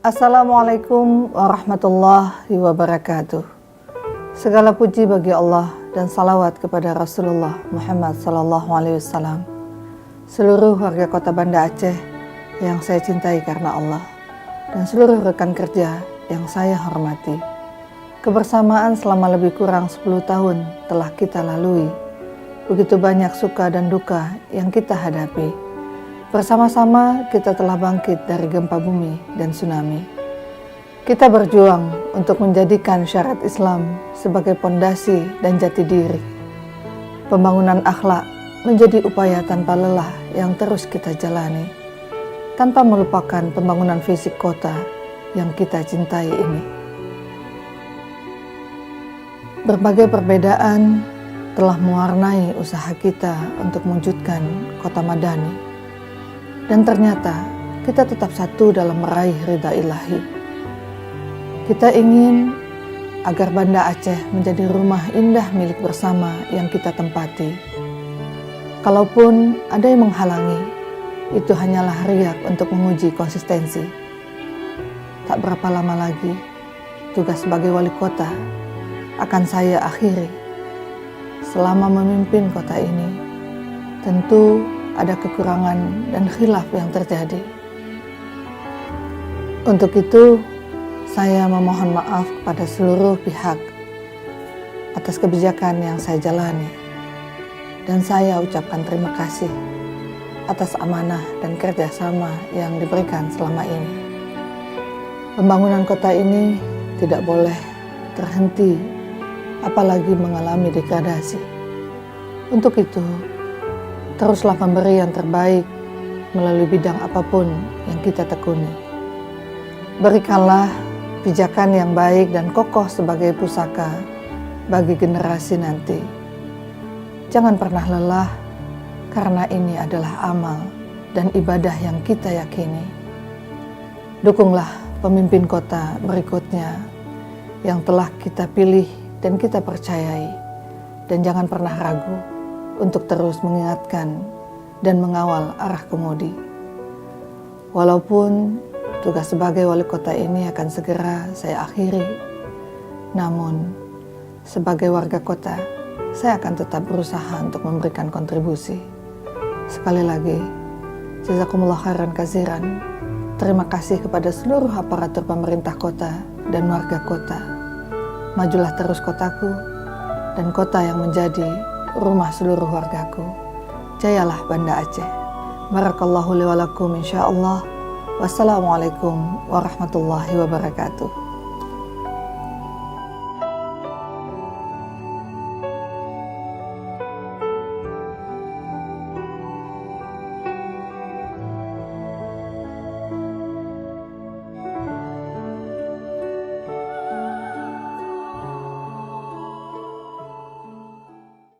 Assalamualaikum warahmatullahi wabarakatuh. Segala puji bagi Allah dan salawat kepada Rasulullah Muhammad SAW, seluruh warga kota Banda Aceh yang saya cintai karena Allah, dan seluruh rekan kerja yang saya hormati. Kebersamaan selama lebih kurang 10 tahun telah kita lalui. Begitu banyak suka dan duka yang kita hadapi. Bersama-sama kita telah bangkit dari gempa bumi dan tsunami. Kita berjuang untuk menjadikan syariat Islam sebagai pondasi dan jati diri. Pembangunan akhlak menjadi upaya tanpa lelah yang terus kita jalani, tanpa melupakan pembangunan fisik kota yang kita cintai ini. Berbagai perbedaan telah mewarnai usaha kita untuk mewujudkan kota madani. Dan ternyata kita tetap satu dalam meraih ridha ilahi. Kita ingin agar Banda Aceh menjadi rumah indah milik bersama yang kita tempati. Kalaupun ada yang menghalangi, itu hanyalah riak untuk menguji konsistensi. Tak berapa lama lagi, tugas sebagai wali kota akan saya akhiri. Selama memimpin kota ini, tentu ada kekurangan dan khilaf yang terjadi. Untuk itu, saya memohon maaf kepada seluruh pihak atas kebijakan yang saya jalani. Dan saya ucapkan terima kasih atas amanah dan kerjasama yang diberikan selama ini. Pembangunan kota ini tidak boleh terhenti, apalagi mengalami degradasi. Untuk itu, teruslah memberi yang terbaik melalui bidang apapun yang kita tekuni. Berikanlah pijakan yang baik dan kokoh sebagai pusaka bagi generasi nanti. Jangan pernah lelah, karena ini adalah amal dan ibadah yang kita yakini. Dukunglah pemimpin kota berikutnya yang telah kita pilih dan kita percayai, dan jangan pernah ragu untuk terus mengingatkan dan mengawal arah kemudi. Walaupun tugas sebagai wali kota ini akan segera saya akhiri, namun sebagai warga kota, saya akan tetap berusaha untuk memberikan kontribusi. Sekali lagi, jazakumullah khairan katsiran. Terima kasih kepada seluruh aparatur pemerintah kota dan warga kota. Majulah terus kotaku dan kota yang menjadi rumah seluruh wargaku. Jayalah Banda Aceh. Barakallahu li wa lakum insyaallah. Wassalamualaikum warahmatullahi wabarakatuh.